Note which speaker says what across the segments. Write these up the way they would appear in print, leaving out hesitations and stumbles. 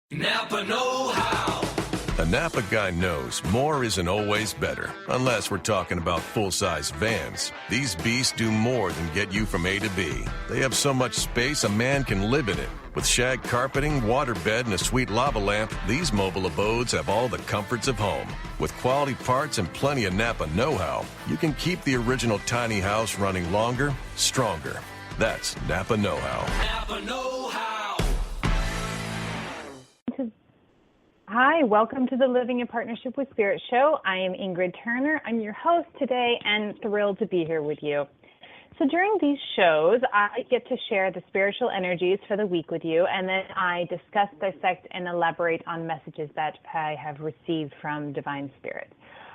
Speaker 1: Napa know-how.
Speaker 2: A Napa guy knows more isn't always better, unless we're talking about full-size vans. These beasts do more than get you from A to B. They have so much space a man can live in it. With shag carpeting, waterbed, and a sweet lava lamp, these mobile abodes have all the comforts of home. With quality parts and plenty of Napa know-how, you can keep the original tiny house running longer, stronger. That's Napa know-how.
Speaker 1: Napa know-how.
Speaker 3: Hi, welcome to the Living in Partnership with Spirit show. I am Ingrid Turner. I'm your host today and thrilled to be here with you. So during these shows, I get to share the spiritual energies for the week with you, and then I discuss, dissect, and elaborate on messages that I have received from Divine Spirit.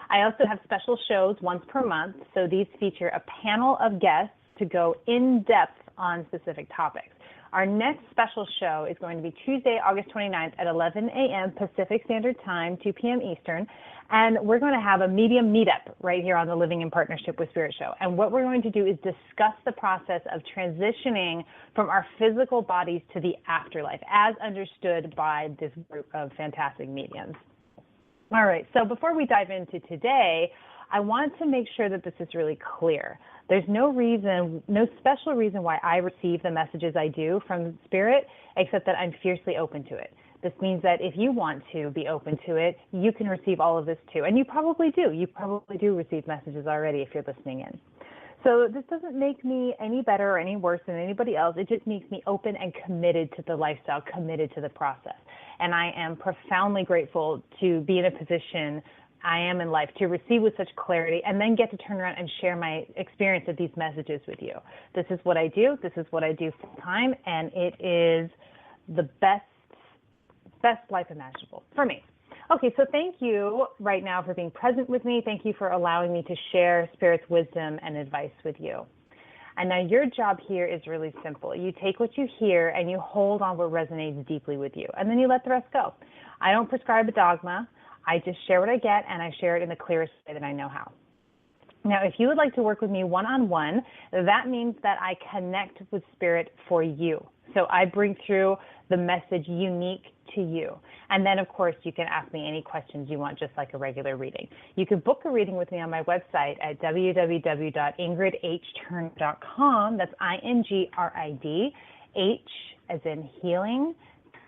Speaker 3: I also have special shows once per month, so these feature a panel of guests to go in depth on specific topics. Our next special show is going to be Tuesday, August 29th at 11 a.m. Pacific Standard Time, 2 p.m. Eastern, and we're going to have a medium meetup right here on the Living in Partnership with Spirit show. And what we're going to do is discuss the process of transitioning from our physical bodies to the afterlife, as understood by this group of fantastic mediums. All right, so before we dive into today, I want to make sure that this is really clear. There's no special reason why I receive the messages I do from Spirit, except that I'm fiercely open to it. This means that if you want to be open to it, you can receive all of this too. And you probably do. You probably do receive messages already if you're listening in. So this doesn't make me any better or any worse than anybody else. It just makes me open and committed to the lifestyle, committed to the process. And I am profoundly grateful to be in a position I am in life to receive with such clarity and then get to turn around and share my experience of these messages with you. This is what I do. This is what I do full time, and it is the best life imaginable for me. Okay, so thank you right now for being present with me. Thank you for allowing me to share Spirit's wisdom and advice with you. And now your job here is really simple. You take what you hear and you hold on what resonates deeply with you, and then you let the rest go. I don't prescribe a dogma. I just share what I get, and I share it in the clearest way that I know how. Now, if you would like to work with me one-on-one, that means that I connect with Spirit for you. So I bring through the message unique to you. And then, of course, you can ask me any questions you want, just like a regular reading. You can book a reading with me on my website at www.ingridturner.com. That's INGRID, H as in healing,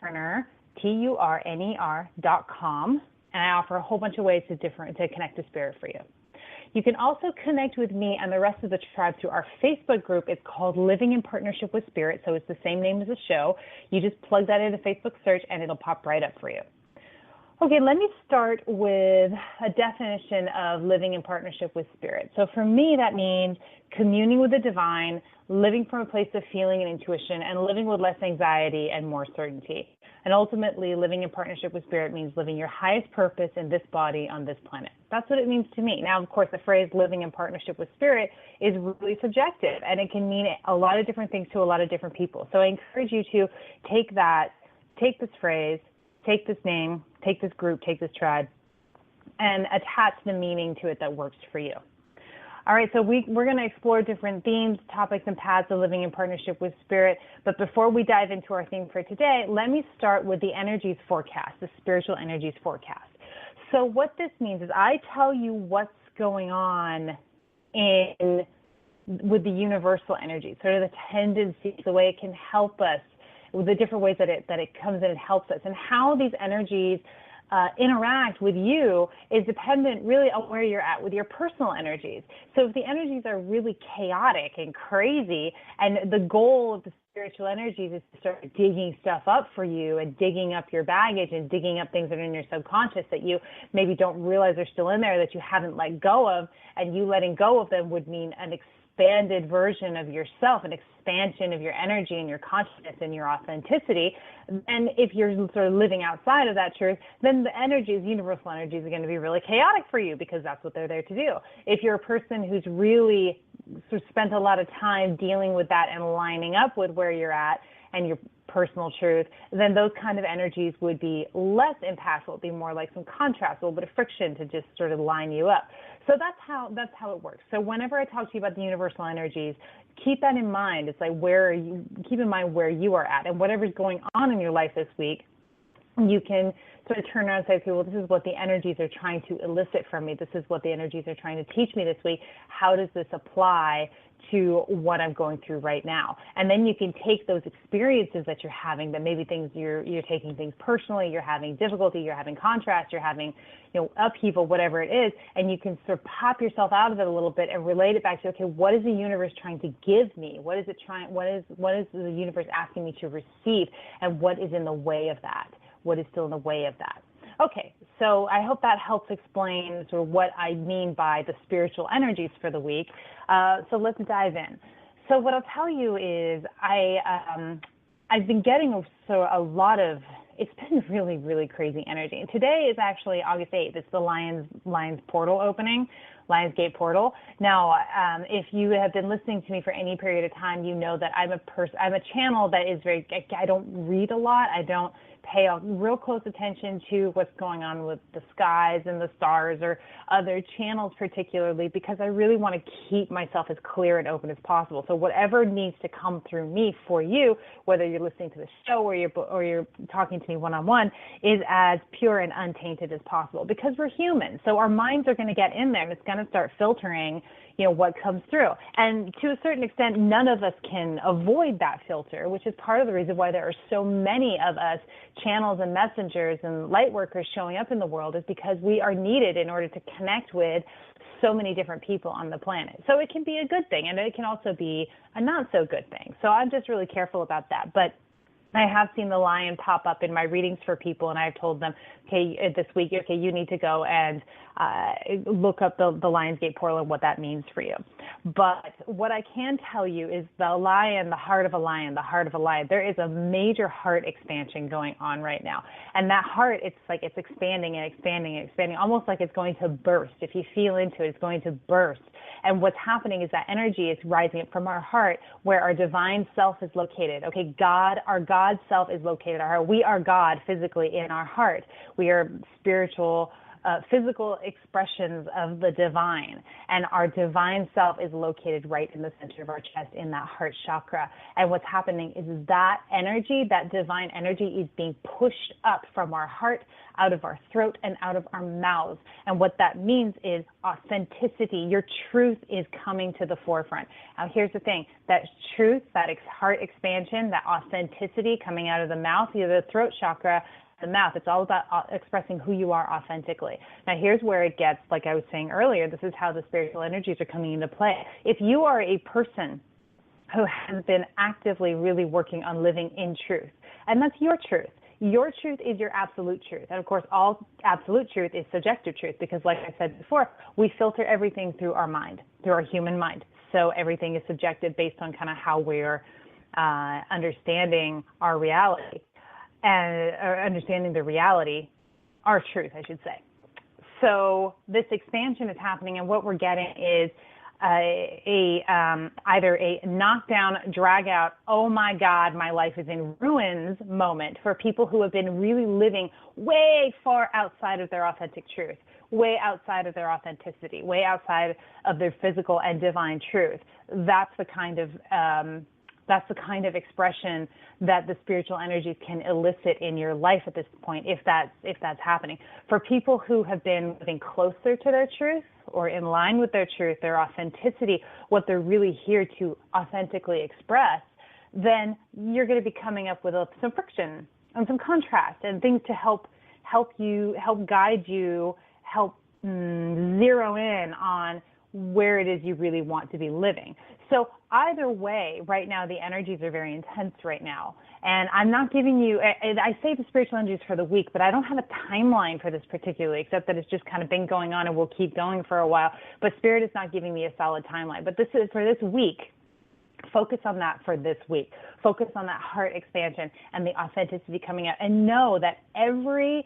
Speaker 3: Turner, TURNER.com. And I offer a whole bunch of ways to connect to Spirit for you. You can also connect with me and the rest of the tribe through our Facebook group. It's called Living in Partnership with Spirit, so it's the same name as the show. You just plug that into Facebook search, and it'll pop right up for you. Okay, let me start with a definition of living in partnership with Spirit. So for me, that means communing with the divine, living from a place of feeling and intuition, and living with less anxiety and more certainty. And ultimately, living in partnership with Spirit means living your highest purpose in this body on this planet. That's what it means to me. Now, of course, the phrase living in partnership with Spirit is really subjective, and it can mean a lot of different things to a lot of different people. So I encourage you to take this phrase, take this name, take this group, take this tribe, and attach the meaning to it that works for you. All right, so we're going to explore different themes, topics, and paths of living in partnership with Spirit. But before we dive into our theme for today, let me start with the energies forecast, the spiritual energies forecast. So what this means is I tell you what's going on with the universal energy, sort of the tendencies, the way it can help us, with the different ways that it comes in and helps us, and how these energies interact with you is dependent really on where you're at with your personal energies. So if the energies are really chaotic and crazy, and the goal of the spiritual energies is to start digging stuff up for you and digging up your baggage and digging up things that are in your subconscious that you maybe don't realize are still in there that you haven't let go of, and you letting go of them would mean an expanded version of yourself, an expansion of your energy and your consciousness and your authenticity. And if you're sort of living outside of that truth, then the energies, universal energies, are going to be really chaotic for you because that's what they're there to do. If you're a person who's really sort of spent a lot of time dealing with that and lining up with where you're at and your personal truth, then those kind of energies would be less impactful. It'd be more like some contrast, a little bit of friction to just sort of line you up. So that's how it works. So whenever I talk to you about the universal energies, keep that in mind. It's like keep in mind where you are at, and whatever's going on in your life this week, you can sort of turn around and say, okay, well, this is what the energies are trying to elicit from me. This is what the energies are trying to teach me this week. How does this apply to what I'm going through right now? And then you can take those experiences that you're having, that maybe things you're taking things personally, you're having difficulty, you're having contrast, you're having, upheaval, whatever it is, and you can sort of pop yourself out of it a little bit and relate it back to, okay, what is the universe trying to give me? What is the universe asking me to receive? And what is in the way of that? What is still in the way of that? Okay, so I hope that helps explain sort of what I mean by the spiritual energies for the week. So let's dive in. So what I'll tell you is I've been getting a lot of, it's been really, really crazy energy. And today is actually August 8th. It's the Lions portal opening, Lionsgate portal. Now, if you have been listening to me for any period of time, you know that I'm a channel that is I don't read a lot. I don't pay real close attention to what's going on with the skies and the stars or other channels particularly, because I really want to keep myself as clear and open as possible. So whatever needs to come through me for you, whether you're listening to the show or you're talking to me one-on-one, is as pure and untainted as possible, because we're human. So our minds are going to get in there and it's going to start filtering what comes through. And to a certain extent, none of us can avoid that filter, which is part of the reason why there are so many of us channels and messengers and light workers showing up in the world, is because we are needed in order to connect with so many different people on the planet. So it can be a good thing, and it can also be a not so good thing. So I'm just really careful about that. But I have seen the lion pop up in my readings for people, and I've told them, okay, this week, okay, you need to go and look up the Lionsgate portal and what that means for you. But what I can tell you is the lion, the heart of a lion, the heart of a lion, there is a major heart expansion going on right now. And that heart, it's expanding and expanding and expanding, almost like it's going to burst. If you feel into it, it's going to burst. And what's happening is that energy is rising up from our heart, where our divine self is located. Okay, our God self is located in our heart. We are God physically in our heart. We are spiritual, physical expressions of the divine, and our divine self is located right in the center of our chest, in that heart chakra. And what's happening is that energy, that divine energy, is being pushed up from our heart, out of our throat, and out of our mouths. And what that means is authenticity. Your truth is coming to the forefront. Now, here's the thing: that truth, that heart expansion, that authenticity coming out of the mouth, the throat chakra, the mouth, it's all about expressing who you are authentically. Now, here's where it gets, like I was saying earlier, this is how the spiritual energies are coming into play. If you are a person who has been actively really working on living in truth, and that's your truth. Your truth is your absolute truth. And of course, all absolute truth is subjective truth, because like I said before, we filter everything through our mind, through our human mind. So everything is subjective based on kind of how we're understanding our reality. And understanding the reality, our truth, I should say. So this expansion is happening, and what we're getting is either a knockdown, drag out, oh my God, my life is in ruins moment for people who have been really living way far outside of their authentic truth, way outside of their authenticity, way outside of their physical and divine truth. That's the kind of expression that the spiritual energies can elicit in your life at this point, if that's happening. For people who have been living closer to their truth, or in line with their truth, their authenticity, what they're really here to authentically express, then you're going to be coming up with some friction and some contrast and things to help guide you, help zero in on where it is you really want to be living. So either way, right now, the energies are very intense right now. And I'm not giving you, I say the spiritual energies for the week, but I don't have a timeline for this particularly, except that it's just kind of been going on and will keep going for a while. But Spirit is not giving me a solid timeline. But this is for this week. Focus on that for this week. Focus on that heart expansion and the authenticity coming out. And know that everything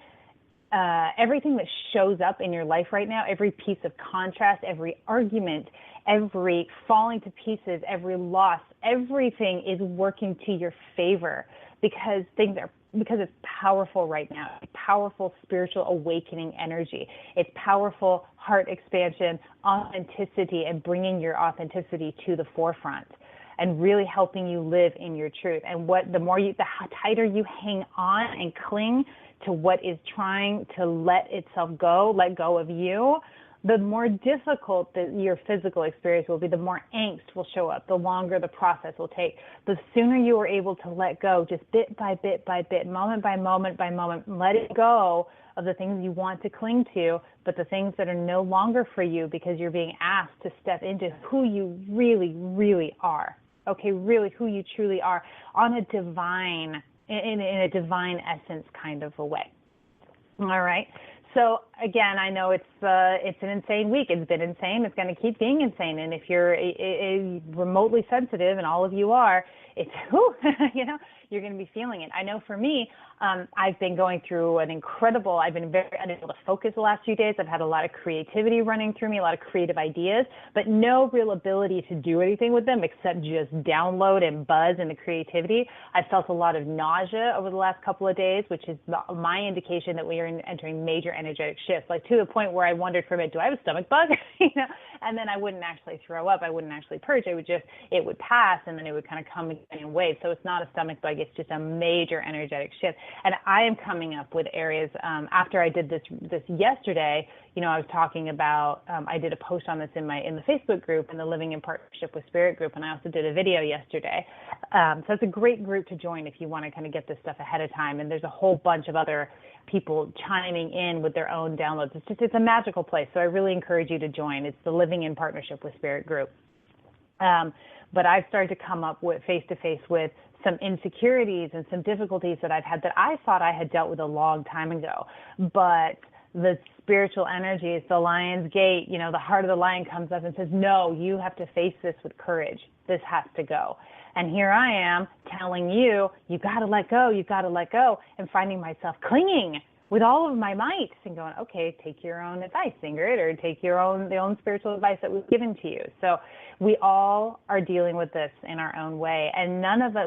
Speaker 3: that shows up in your life right now, every piece of contrast, every argument, every falling to pieces, every loss, everything is working to your favor, because it's powerful right now. It's powerful spiritual awakening energy. It's powerful heart expansion, authenticity, and bringing your authenticity to the forefront. and really helping you live in your truth. And the tighter you hang on and cling to what is trying to let go of you, the more difficult that your physical experience will be, the more angst will show up, the longer the process will take. The sooner you are able to let go, just bit by bit by bit, moment by moment by moment, let it go of the things you want to cling to, but the things that are no longer for you because you're being asked to step into who you really, really are. Okay, really who you truly are on a divine, in a divine essence kind of a way. All right. So again, I know it's an insane week. It's been insane. It's going to keep being insane. And if you're remotely sensitive, and all of you are, it's you're going to be feeling it. I know for me, I've been going through I've been very unable to focus the last few days. I've had a lot of creativity running through me, a lot of creative ideas, but no real ability to do anything with them except just download and buzz into creativity. I felt a lot of nausea over the last couple of days, which is my indication that we are entering major energetic shifts, like to the point where I wondered for a minute, do I have a stomach bug? And then I wouldn't actually throw up. I wouldn't actually purge. It would pass, and then it would kind of come in waves. So it's not a stomach bug. It's just a major energetic shift. And I am coming up with areas, after I did this yesterday, I was talking about, I did a post on this in the Facebook group, in the Living in Partnership with Spirit group, and I also did a video yesterday. So it's a great group to join if you want to kind of get this stuff ahead of time. And there's a whole bunch of other people chiming in with their own downloads. It's a magical place. So I really encourage you to join. It's the Living in Partnership with Spirit group. But I've started to come up with face-to-face with some insecurities and some difficulties that I've had that I thought I had dealt with a long time ago. But the spiritual energies, the lion's gate, the heart of the lion comes up and says, no, you have to face this with courage. This has to go. And here I am telling you, you got to let go, and finding myself clinging with all of my might and going, okay, take your own advice, Ingrid, or take the own spiritual advice that was given to you. So we all are dealing with this in our own way, and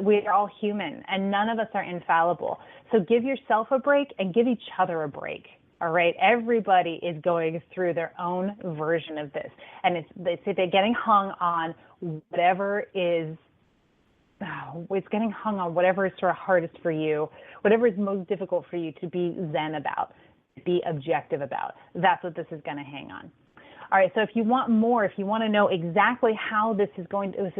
Speaker 3: we are all human, and none of us are infallible. So give yourself a break and give each other a break. All right, everybody is going through their own version of this, and they're getting hung on whatever is. It's getting hung on whatever is sort of hardest for you, whatever is most difficult for you to be zen about, be objective about. That's what this is going to hang on. All right, so if you want more, if you want to know exactly how this is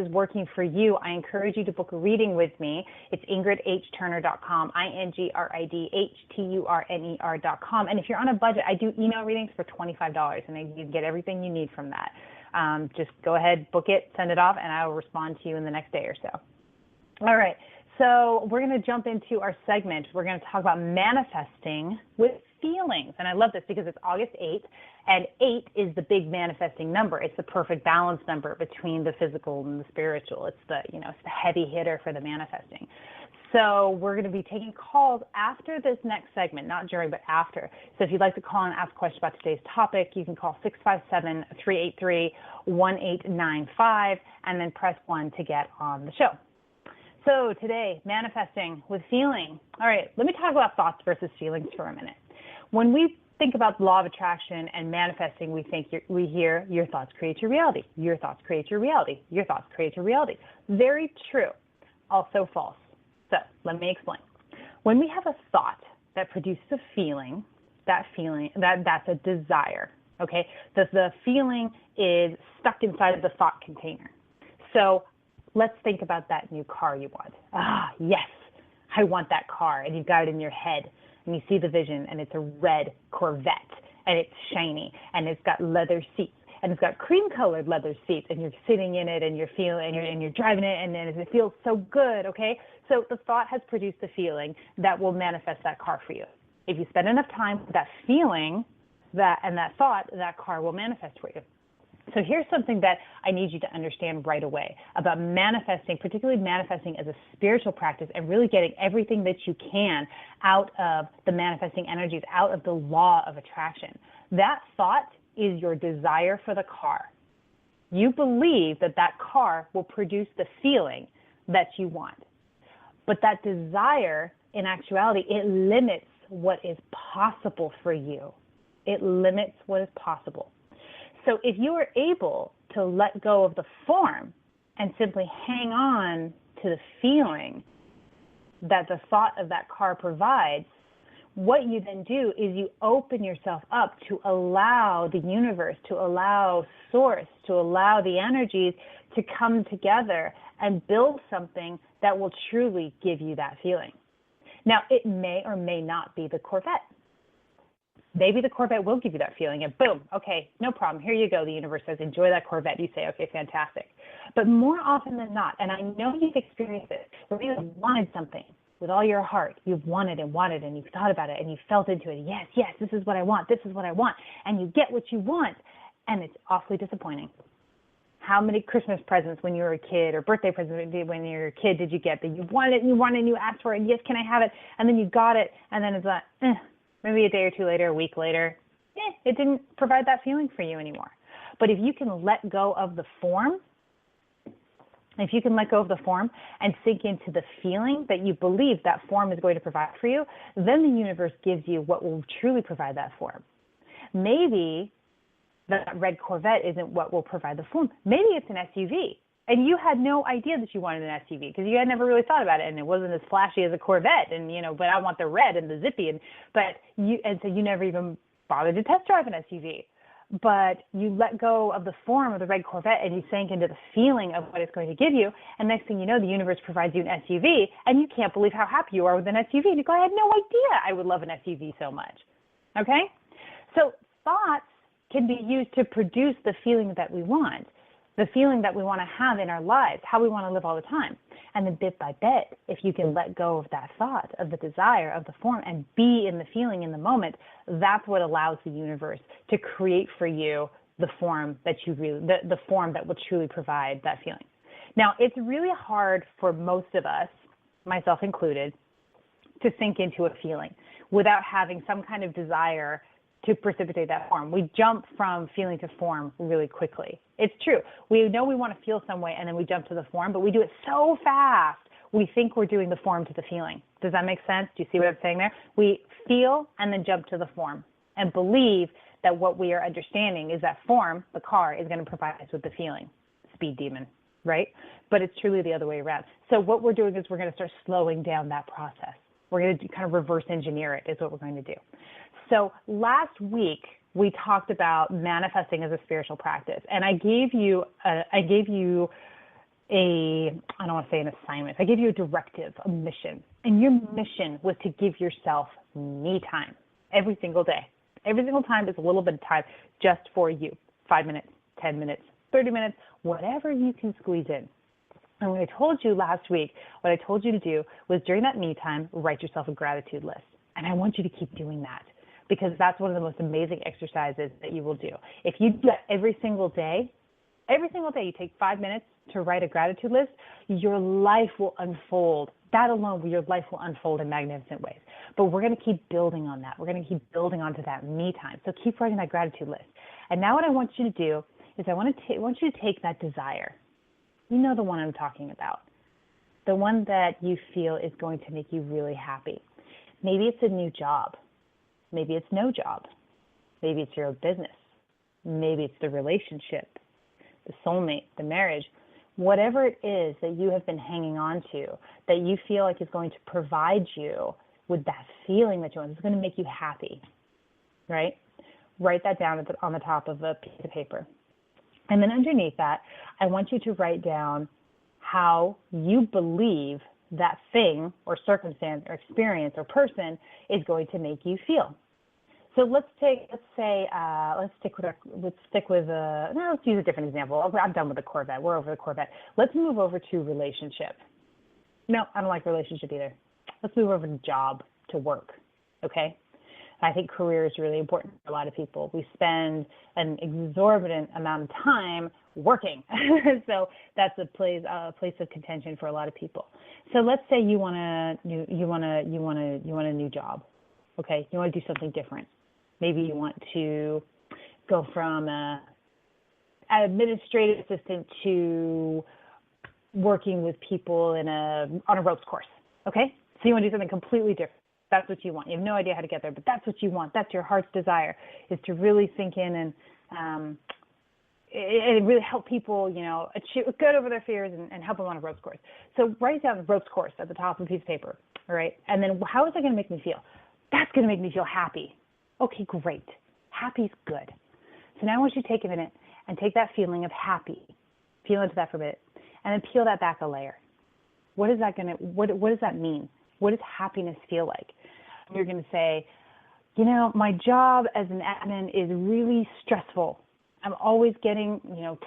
Speaker 3: working for you, I encourage you to book a reading with me. It's ingridhturner.com, IngridHturner.com. And if you're on a budget, I do email readings for $25, and you get everything you need from that. Just go ahead, book it, send it off, and I will respond to you in the next day or so. All right, so we're going to jump into our segment. We're going to talk about manifesting with feelings. And I love this because it's August 8th, and 8 is the big manifesting number. It's the perfect balance number between the physical and the spiritual. It's the heavy hitter for the manifesting. So we're going to be taking calls after this next segment, not during, but after. So if you'd like to call and ask questions about today's topic, you can call 657-383-1895 and then press 1 to get on the show. So today, manifesting with feeling. All right, let me talk about thoughts versus feelings for a minute. When we think about the law of attraction and manifesting, we hear your thoughts create your reality. Your thoughts create your reality. Your thoughts create your reality. Very true, also false. So let me explain. When we have a thought that produces a feeling, that's a desire. Okay, the feeling is stuck inside of the thought container. So let's think about that new car you want. Yes, I want that car. And you've got it in your head, and you see the vision, and it's a red Corvette, and it's shiny, and it's got leather seats, and it's got cream-colored leather seats, and you're sitting in it, and you're driving it, and it feels so good, okay? So the thought has produced a feeling that will manifest that car for you. If you spend enough time with that feeling and that thought, that car will manifest for you. So here's something that I need you to understand right away about manifesting, particularly manifesting as a spiritual practice and really getting everything that you can out of the manifesting energies, out of the law of attraction. That thought is your desire for the car. You believe that car will produce the feeling that you want. But that desire, in actuality, it limits what is possible for you. It limits what is possible. So if you are able to let go of the form and simply hang on to the feeling that the thought of that car provides, what you then do is you open yourself up to allow the universe, to allow source, to allow the energies to come together and build something that will truly give you that feeling. Now, it may or may not be the Corvette. Maybe the Corvette will give you that feeling and boom, okay, no problem. Here you go. The universe says, enjoy that Corvette. You say, okay, fantastic. But more often than not, and I know you've experienced it, where you wanted something with all your heart, you've wanted and you've thought about it and you felt into it. Yes, this is what I want. This is what I want. And you get what you want. And it's awfully disappointing. How many Christmas presents when you were a kid or birthday presents when you were a kid did you get that you wanted and you asked for it, and yes, can I have it? And then you got it, and then it's like, maybe a day or two later, a week later, it didn't provide that feeling for you anymore. But if you can let go of the form, and sink into the feeling that you believe that form is going to provide for you, then the universe gives you what will truly provide that form. Maybe that red Corvette isn't what will provide the form. Maybe it's an SUV. And you had no idea that you wanted an SUV because you had never really thought about it, and it wasn't as flashy as a Corvette. And but I want the red and the zippy, so you never even bothered to test drive an SUV. But you let go of the form of the red Corvette and you sank into the feeling of what it's going to give you. And next thing you know, the universe provides you an SUV, and you can't believe how happy you are with an SUV. And you go, I had no idea I would love an SUV so much. Okay, so thoughts can be used to produce the feeling that we want. The feeling that we want to have in our lives, how we want to live all the time. And then bit by bit, if you can let go of that thought, of the desire, of the form, and be in the feeling in the moment, that's what allows the universe to create for you the form that the form that will truly provide that feeling. Now, it's really hard for most of us, myself included, to sink into a feeling without having some kind of desire to precipitate that form. We jump from feeling to form really quickly. It's true. We know we want to feel some way, and then we jump to the form, but we do it so fast, we think we're doing the form to the feeling. Does that make sense? Do you see what I'm saying there? We feel and then jump to the form and believe that what we are understanding is that form, the car, is going to provide us with the feeling. Speed demon, right? But it's truly the other way around. So what we're doing is we're going to start slowing down that process. We're going to kind of reverse engineer it is what we're going to do. So last week, we talked about manifesting as a spiritual practice. And I gave you I don't want to say an assignment. I gave you a directive, a mission. And your mission was to give yourself me time every single day. Every single time is a little bit of time just for you. 5 minutes, 10 minutes, 30 minutes, whatever you can squeeze in. And what I told you last week, what I told you to do was during that me time, write yourself a gratitude list. And I want you to keep doing that, because that's one of the most amazing exercises that you will do. If you do that every single day you take 5 minutes to write a gratitude list, your life will unfold. That alone, your life will unfold in magnificent ways. But we're going to keep building on that. We're going to keep building onto that me time. So keep writing that gratitude list. And now what I want you to do is I want you to take that desire. You know the one I'm talking about. The one that you feel is going to make you really happy. Maybe it's a new job. Maybe it's no job. Maybe it's your own business. Maybe it's the relationship, the soulmate, the marriage. Whatever it is that you have been hanging on to, that you feel like is going to provide you with that feeling that you want, it's going to make you happy, right? Write that down on the top of a piece of paper. And then underneath that, I want you to write down how you believe that thing or circumstance or experience or person is going to make you feel. So let's use a different example. I'm done with the Corvette. We're over the Corvette. Let's move over to relationship. No, I don't like relationship either. Let's move over to job, to work, okay? I think career is really important for a lot of people. We spend an exorbitant amount of time working, so that's a place of contention for a lot of people. So let's say you want a new job, okay? You want to do something different. Maybe you want to go from an administrative assistant to working with people on a ropes course, okay? So you want to do something completely different. That's what you want. You have no idea how to get there, but that's what you want. That's your heart's desire, is to really sink in and it really help people, get over their fears and help them on a ropes course. So write down the ropes course at the top of a piece of paper, all right? And then how is that going to make me feel? That's going to make me feel happy. Okay, great. Happy's good. So now I want you to take a minute and take that feeling of happy, feel into that for a minute, and then peel that back a layer. What is that what does that mean? What does happiness feel like? You're going to say, my job as an admin is really stressful. I'm always getting,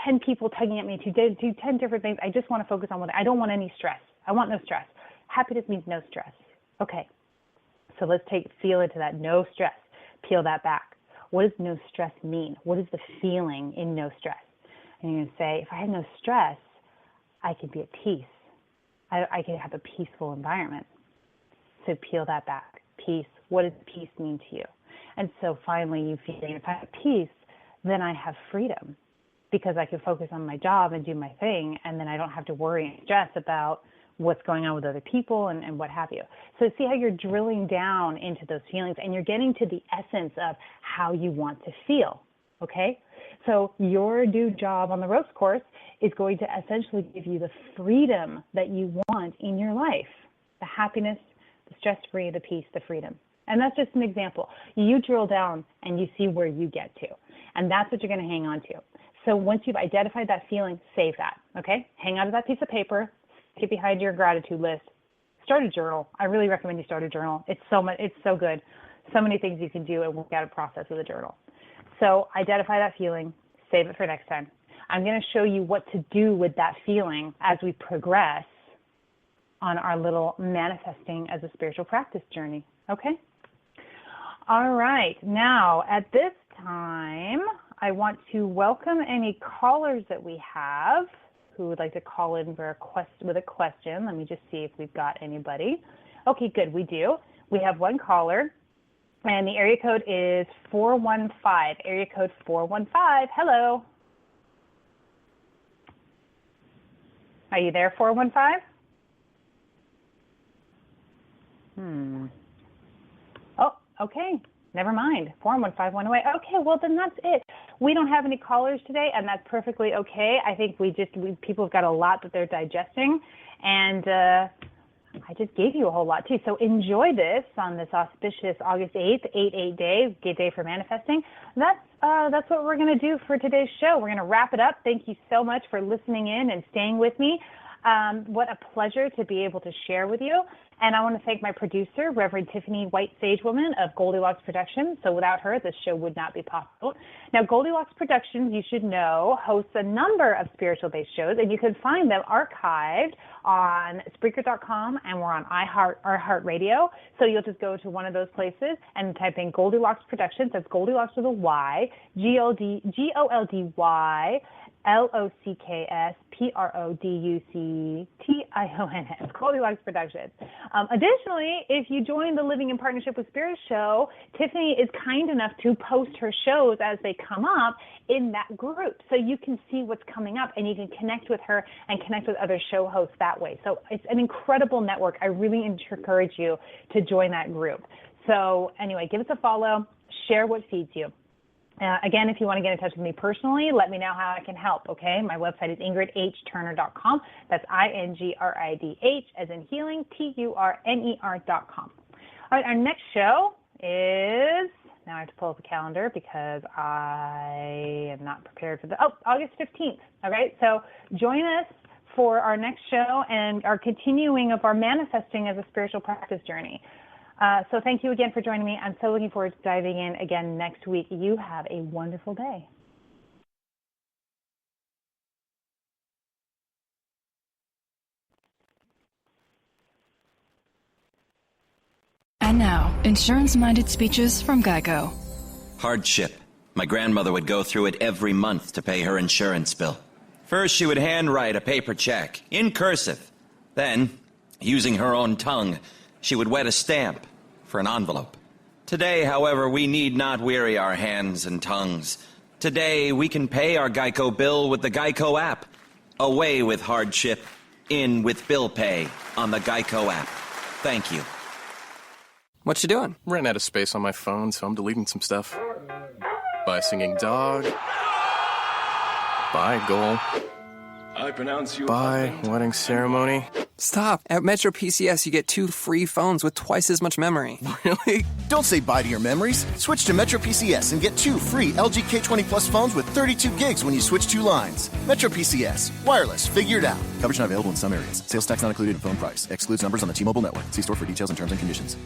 Speaker 3: 10 people tugging at me to do 10 different things. I just want to focus on one thing. I don't want any stress. I want no stress. Happiness means no stress. Okay. So let's feel into that no stress. Peel that back. What does no stress mean? What is the feeling in no stress? And you're going to say, if I had no stress, I could be at peace. I could have a peaceful environment. So peel that back. Peace. What does peace mean to you? And so finally you feel, if I have peace, then I have freedom because I can focus on my job and do my thing, and then I don't have to worry and stress about what's going on with other people and what have you. So see how you're drilling down into those feelings and you're getting to the essence of how you want to feel, okay? So your new job on the ropes course is going to essentially give you the freedom that you want in your life, the happiness, the stress-free, the peace, the freedom. And that's just an example. You drill down and you see where you get to. And that's what you're going to hang on to. So once you've identified that feeling, save that, okay? Hang on to that piece of paper, get behind your gratitude list, start a journal. I really recommend you start a journal. It's so good. So many things you can do and work out a process with a journal. So identify that feeling, save it for next time. I'm going to show you what to do with that feeling as we progress on our little manifesting as a spiritual practice journey, okay? All right, now at this time, I want to welcome any callers that we have who would like to call in with a question. Let me just see if we've got anybody. Okay, good, we do. We have one caller, and the area code is 415, area code 415. Hello. Are you there, 415? Oh, okay. Never mind. 415 went away. Okay, well then that's it. We don't have any callers today, and that's perfectly okay. I think people have got a lot that they're digesting, and I just gave you a whole lot too. So enjoy this on this auspicious August 8th, 8/8 day, Gay Day for Manifesting. That's what we're going to do for today's show. We're going to wrap it up. Thank you so much for listening in and staying with me. What a pleasure to be able to share with you. And I want to thank my producer, Reverend Tiffany White Sagewoman of Goldilocks Productions. So without her, this show would not be possible. Now, Goldilocks Productions, you should know, hosts a number of spiritual-based shows, and you can find them archived on Spreaker.com, and we're on iHeartRadio. So you'll just go to one of those places and type in Goldilocks Productions. That's Goldilocks with a Y, Goldy, LOCKS PRODUCTIONS, Goldilocks Productions. Additionally, if you join the Living in Partnership with Spirit show, Tiffany is kind enough to post her shows as they come up in that group. So you can see what's coming up and you can connect with her and connect with other show hosts that way. So it's an incredible network. I really encourage you to join that group. So anyway, give us a follow, share what feeds you. Again, if you want to get in touch with me personally, let me know how I can help, okay? My website is ingridhturner.com. That's INGRIDH as in healing, TURNER.com. All right, our next show is, now I have to pull up the calendar because I am not prepared for August 15th, all right? So join us for our next show and our continuing of our manifesting as a spiritual practice journey. So thank you again for joining me. I'm so looking forward to diving in again next week. You have a wonderful day.
Speaker 4: And now, insurance-minded speeches from Geico.
Speaker 5: Hardship. My grandmother would go through it every month to pay her insurance bill. First, she would handwrite a paper check, in cursive. Then, using her own tongue, she would wet a stamp for an envelope. Today, however, we need not weary our hands and tongues. Today, we can pay our Geico bill with the Geico app. Away with hardship, in with bill pay on the Geico app. Thank you.
Speaker 6: What you doing? Ran out of space on my phone, so I'm deleting some stuff. By singing dog. Bye, goal.
Speaker 7: I pronounce you.
Speaker 6: Bye, wedding ceremony.
Speaker 8: Stop! At Metro PCS, you get 2 free phones with twice as much memory.
Speaker 6: Really?
Speaker 9: Don't say bye to your memories. Switch to Metro PCS and get 2 free LG K20 Plus phones with 32 gigs when you switch 2 lines. Metro PCS. Wireless. Figured out. Coverage not available in some areas. Sales tax not included in phone price. Excludes numbers on the T-Mobile network. See store for details and terms and conditions.